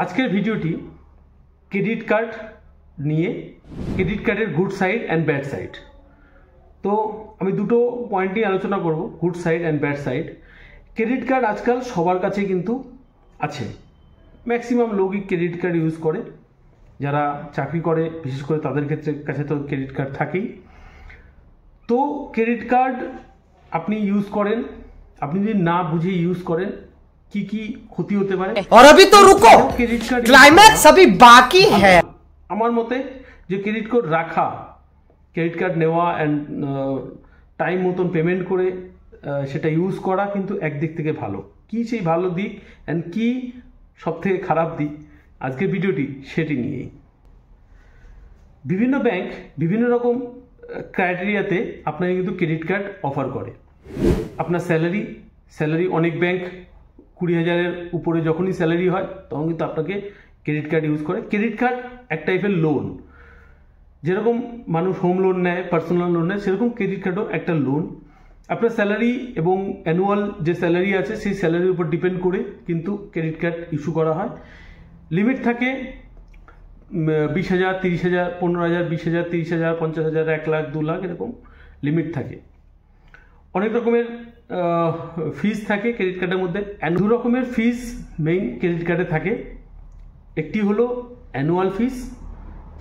আজকের ভিডিওটি credit card নিয়ে, ক্রেডিট কার্ডের good side and bad side. তো আমি দুটো পয়েন্ট নিয়ে আলোচনা করব, good side and bad side. Credit card আজকাল সবার কাছে কিন্তু আছে, ম্যাক্সিমাম লোকই ক্রেডিট কার্ড ইউজ করে। যারা চাকরি করে বিশেষ করে তাদের কাছে তো ক্রেডিট কার্ড থাকেই। তো ক্রেডিট কার্ড আপনি ইউজ করেন, আপনি যদি না বুঝে ইউজ করেন কি কি ক্ষতি হতে পারে। और अभी तो रुको, क्लाइमैक्स अभी बाकी है। আমার মতে যে ক্রেডিট কার্ড রাখা, ক্রেডিট কার্ড নেওয়া অ্যান্ড টাইম মতন পেমেন্ট করে সেটা ইউজ করা কিন্তু একদিক থেকে ভালো। কি সেই ভালো দিক অ্যান্ড কি সব থেকে খারাপ দিক, আজকের ভিডিওটি সেটি নিয়েই। বিভিন্ন ব্যাংক বিভিন্ন রকম ক্রাইটেরিয়াতে আপনাকে কিন্তু ক্রেডিট কার্ড অফার করে। আপনার স্যালারি অনেক ব্যাংক 20,000-এর উপরে যখনই স্যালারি হয় তখন কিন্তু আপনাকে ক্রেডিট কার্ড ইউজ করে। ক্রেডিট কার্ড এক টাইপের লোন, যেরকম মানুষ হোম লোন নেয়, পার্সোনাল লোন নেয়, সেরকম ক্রেডিট কার্ডও একটা লোন। আপনার স্যালারি এবং অ্যানুয়াল যে স্যালারি আছে সেই স্যালারির উপর ডিপেন্ড করে কিন্তু ক্রেডিট কার্ড ইস্যু করা হয়। লিমিট থাকে 20,000, 30,000, 15,000, 20,000, 30,000, 50,000, 1 লাখ, 2 লাখ এরকম লিমিট থাকে। অনেক রকমের ফিজ থাকে ক্রেডিট কার্ডের মধ্যে। দু রকমের ফিজ মেইন ক্রেডিট কার্ডে থাকে। একটি হলো অ্যানুয়াল ফিস,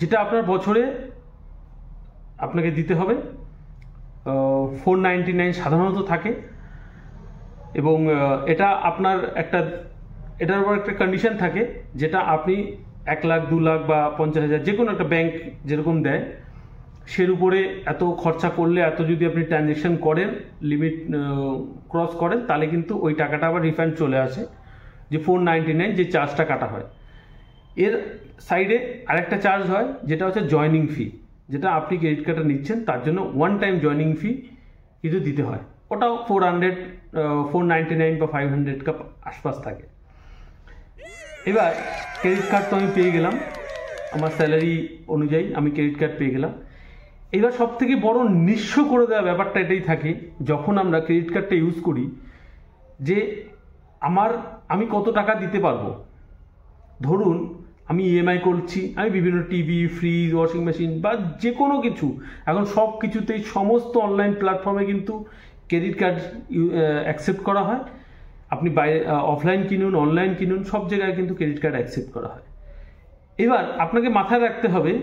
যেটা আপনার বছরে আপনাকে দিতে হবে, 499 সাধারণত থাকে। এবং এটা আপনার এটার উপর একটা কন্ডিশন থাকে, যেটা আপনি 1 লাখ, 2 লাখ বা 50,000 যে কোনো একটা ব্যাংক যেরকম দেয় সের উপরে এত খরচা করলে, এত যদি আপনি ট্রানজ্যাকশন করেন, লিমিট ক্রস করেন, তাহলে কিন্তু ওই টাকাটা আবার রিফান্ড চলে আসে, যে 499 যে চার্জটা কাটা হয়। এর সাইডে আরেকটা চার্জ হয় যেটা হচ্ছে জয়নিং ফি, যেটা আপনি ক্রেডিট কার্ডটা নিচ্ছেন তার জন্য ওয়ান টাইম জয়নিং ফি কিন্তু দিতে হয়। ওটাও 499 বা 500 কা আশপাশ থাকে। এবার ক্রেডিট কার্ড তো আমি পেয়ে গেলাম, আমার স্যালারি অনুযায়ী আমি ক্রেডিট কার্ড পেয়ে গেলাম। এবার সব থেকে বড় নিঃস্ব করে দেওয়া ব্যাপারটা এটাই থাকে যখন আমরা ক্রেডিট কার্ডটা ইউজ করি, যে আমি কত টাকা দিতে পারবো। ধরুন আমি ইএমআই করছি, আমি বিভিন্ন টিভি, ফ্রিজ, ওয়াশিং মেশিন বা যে কোনো কিছু, এখন সব কিছুতেই সমস্ত অনলাইন প্ল্যাটফর্মে কিন্তু ক্রেডিট কার্ড অ্যাকসেপ্ট করা হয়। আপনি বাইরে অফলাইন কিনুন, অনলাইন কিনুন, সব জায়গায় কিন্তু ক্রেডিট কার্ড অ্যাকসেপ্ট করা হয়। এবার আপনাকে মাথায় রাখতে হবে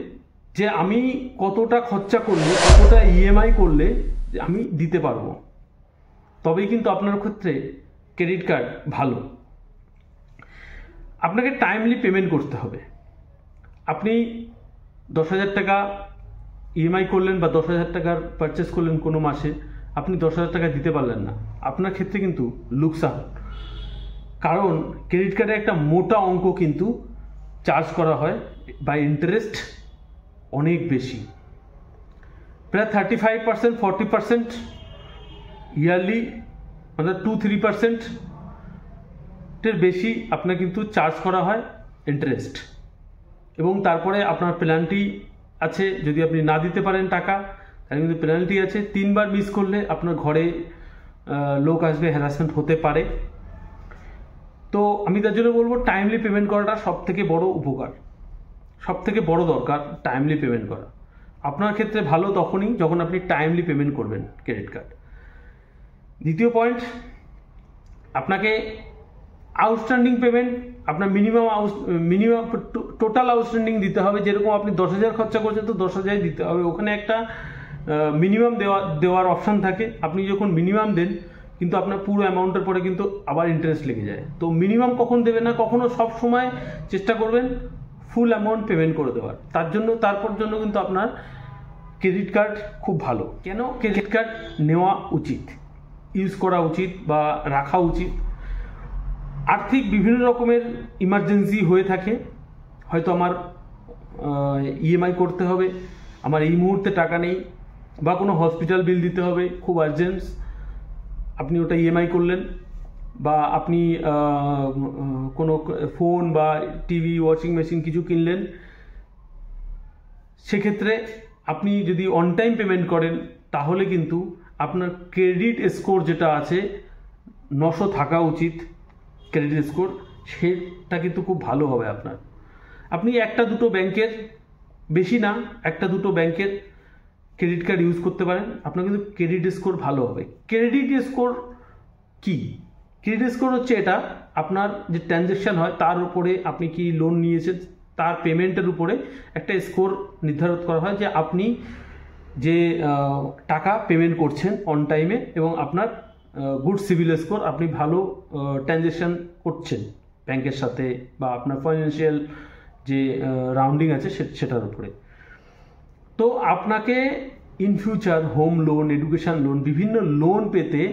যে আমি কতটা খরচা করলে, কতটা ইএমআই করলে আমি দিতে পারবো, তবেই কিন্তু আপনার ক্ষেত্রে ক্রেডিট কার্ড ভালো। আপনাকে টাইমলি পেমেন্ট করতে হবে। আপনি 10,000 টাকা ইএমআই করলেন বা 10,000 টাকার পারচেস করলেন কোনো মাসে, আপনি 10,000 টাকা দিতে পারলেন না, আপনার ক্ষেত্রে কিন্তু লোকসান। কারণ ক্রেডিট কার্ডে একটা মোটা অঙ্ক কিন্তু চার্জ করা হয়, বা ইন্টারেস্ট অনেক বেশি, প্রায় 35%, 40% ইয়ারলি, মানে 2-3% বেশি আপনার কিন্তু চার্জ করা হয় ইন্টারেস্ট। এবং তারপরে আপনার পেনাল্টি আছে, যদি আপনি না দিতে পারেন টাকা তাহলে কিন্তু পেনাল্টি আছে। 3 বার মিস করলে আপনার ঘরে লোক আসবে, হ্যারাসমেন্ট হতে পারে। তো আমি তার জন্য বলবো টাইমলি পেমেন্ট করাটা সব থেকে বড় উপকার, সব থেকে বড় দরকার টাইমলি পেমেন্ট করা। আপনার ক্ষেত্রে ভালো তখনই যখন আপনি টাইমলি পেমেন্ট করবেন ক্রেডিট কার্ড। দ্বিতীয় পয়েন্ট, আপনাকে আউটস্ট্যান্ডিং পেমেন্ট, আপনার মিনিমাম টোটাল আউটস্ট্যান্ডিং দিতে হবে। যেরকম আপনি 10,000 খরচা করছেন তো 10,000 দিতে হবে, ওখানে একটা মিনিমাম দেওয়ার অপশান থাকে। আপনি যখন মিনিমাম দেন কিন্তু আপনার পুরো অ্যামাউন্টের পরে কিন্তু আবার ইন্টারেস্ট লেগে যায়। তো মিনিমাম কখন দেবেন না, কখনো সব সময় চেষ্টা করবেন ফুল অ্যামাউন্ট পেমেন্ট করে দেওয়ার। তারপর জন্য কিন্তু আপনার ক্রেডিট কার্ড খুব ভালো। কেন ক্রেডিট কার্ড নেওয়া উচিত, ইউজ করা উচিত বা রাখা উচিত? আর্থিক বিভিন্ন রকমের ইমার্জেন্সি হয়ে থাকে, হয়তো আমার ইএমআই করতে হবে, আমার এই মুহূর্তে টাকা নেই, বা কোনো হসপিটাল বিল দিতে হবে, খুব আর্জেন্ট, আপনি ওটা ইএমআই করলেন, বা আপনি কোনো ফোন বা টিভি, ওয়াশিং মেশিন কিছু কিনলেন। সেক্ষেত্রে আপনি যদি অন টাইম পেমেন্ট করেন তাহলে কিন্তু আপনার ক্রেডিট স্কোর যেটা আছে 900 থাকা উচিত ক্রেডিট স্কোর, সেটা কিন্তু খুব ভালো হবে আপনার। আপনি একটা দুটো ব্যাংকের, বেশি না, একটা দুটো ব্যাংকের ক্রেডিট কার্ড ইউজ করতে পারেন, আপনার কিন্তু ক্রেডিট স্কোর ভালো হবে। ক্রেডিট স্কোর কি? ক্রেডিট স্কোর হচ্ছে এটা আপনার যে ট্রানজ্যাকশন হয় তার উপরে, আপনি কি লোন নিয়েছেন তার পেমেন্টের উপরে একটা স্কোর নির্ধারণ করা হয়, যে আপনি যে টাকা পেমেন্ট করছেন অন টাইমে এবং আপনার গুড সিভিল স্কোর, আপনি ভালো ট্রানজ্যাকশন করছেন ব্যাংকের সাথে বা আপনার ফাইন্যান্সিয়াল যে রাউন্ডিং আছে সেটার উপরে। তো আপনাকে in future home loan, education loan, বিভিন্ন লোন পেতে,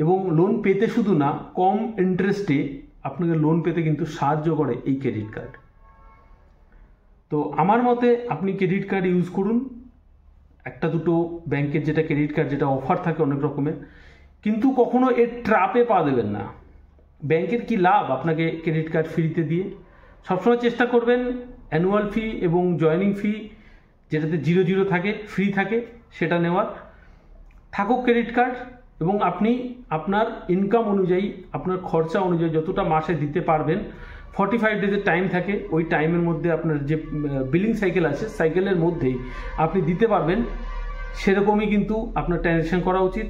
এবং লোন পেতে শুধু না, কম ইন্টারেস্টে আপনাকে লোন পেতে কিন্তু সাহায্য করে এই ক্রেডিট কার্ড। তো আমার মতে আপনি ক্রেডিট কার্ড ইউজ করুন, একটা দুটো ব্যাংকের যেটা ক্রেডিট কার্ড, যেটা অফার থাকে অনেক রকমের, কিন্তু কখনো এর ট্র্যাপে পা দেবেন না। ব্যাংকের কি লাভ আপনাকে ক্রেডিট কার্ড ফ্রিতে দিয়ে? সবসময় চেষ্টা করবেন অ্যানুয়াল ফি এবং জয়েনিং ফি যেটাতে 0 থাকে, ফ্রি থাকে, সেটা নেওয়ার। থাকুক ক্রেডিট কার্ড, এবং আপনি আপনার ইনকাম অনুযায়ী, আপনার খরচা অনুযায়ী যতটা মাসে দিতে পারবেন, 45 ডেজের টাইম থাকে, ওই টাইমের মধ্যে আপনার যে বিলিং সাইকেল আছে, সাইকেলের মধ্যেই আপনি দিতে পারবেন, সেরকমই কিন্তু আপনার ট্রানজ্যাকশন করা উচিত।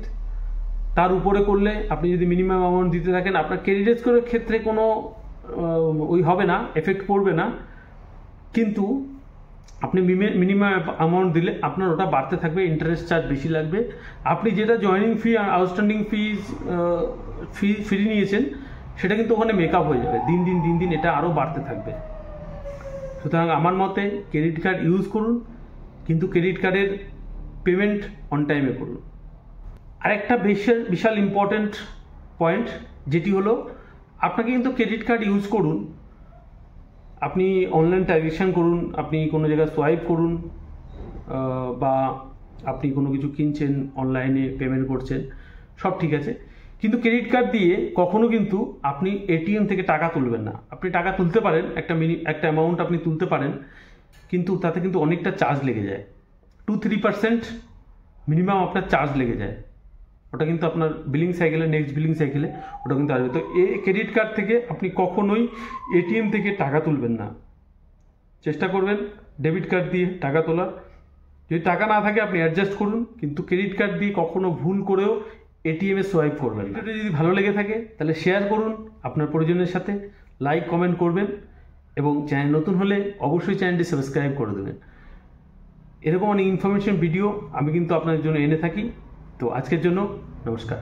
তার উপরে করলে, আপনি যদি মিনিমাম অ্যামাউন্ট দিতে থাকেন, আপনার ক্রেডিট স্কোরের ক্ষেত্রে কোনো ওই হবে না, এফেক্ট পড়বে না, কিন্তু আপনি মিনিমাম অ্যামাউন্ট দিলে আপনার ওটা বাড়তে থাকবে, ইন্টারেস্ট চার্জ বেশি লাগবে। আপনি যেটা জয়েনিং ফি আর আউটস্ট্যান্ডিং ফি নিয়েছেন, সেটা কিন্তু ওখানে মেকআপ হয়ে যাবে, দিন দিন এটা আরও বাড়তে থাকবে। সুতরাং আমার মতে ক্রেডিট কার্ড ইউজ করুন, কিন্তু ক্রেডিট কার্ডের পেমেন্ট অন টাইমে করুন। আরেকটা বিশাল ইম্পর্টেন্ট পয়েন্ট, যেটি হলো আপনাকে কিন্তু ক্রেডিট কার্ড ইউজ করুন, আপনি অনলাইন ট্রানজ্যাকশন করুন, আপনি কোনো জায়গায় সোয়াইপ করুন, বা আপনি কোনো কিছু কিনছেন, অনলাইনে পেমেন্ট করছেন, সব ঠিক আছে, কিন্তু ক্রেডিট কার্ড দিয়ে কখনো কিন্তু আপনি এটিএম থেকে টাকা তুলবেন না। আপনি টাকা তুলতে পারেন, একটা অ্যামাউন্ট আপনি তুলতে পারেন, কিন্তু তাতে কিন্তু অনেকটা চার্জ লেগে যায়, 2-3% মিনিমাম আপনার চার্জ লেগে যায়। ওটা কিন্তু আপনার বিলিং সাইকেলে, নেক্সট বিলিং সাইকেলে ওটা কিন্তু আসবে। তো এই ক্রেডিট কার্ড থেকে আপনি কখনোই এটিএম থেকে টাকা তুলবেন না, চেষ্টা করবেন ডেবিট কার্ড দিয়ে টাকা তোলার। যদি টাকা না থাকে আপনি অ্যাডজাস্ট করুন, কিন্তু ক্রেডিট কার্ড দিয়ে কখনো ভুল করেও এটিএমে সোয়াইপ করবেন না। যদি ভালো লেগে থাকে তাহলে শেয়ার করুন আপনার পরিজনের সাথে, লাইক কমেন্ট করবেন, এবং চ্যানেল নতুন হলে অবশ্যই চ্যানেলটি সাবস্ক্রাইব করে দেবেন। এরকম অনেক ইনফরমেশন ভিডিও আমি কিন্তু আপনাদের জন্য এনে থাকি। তো আজকের জন্য নমস্কার।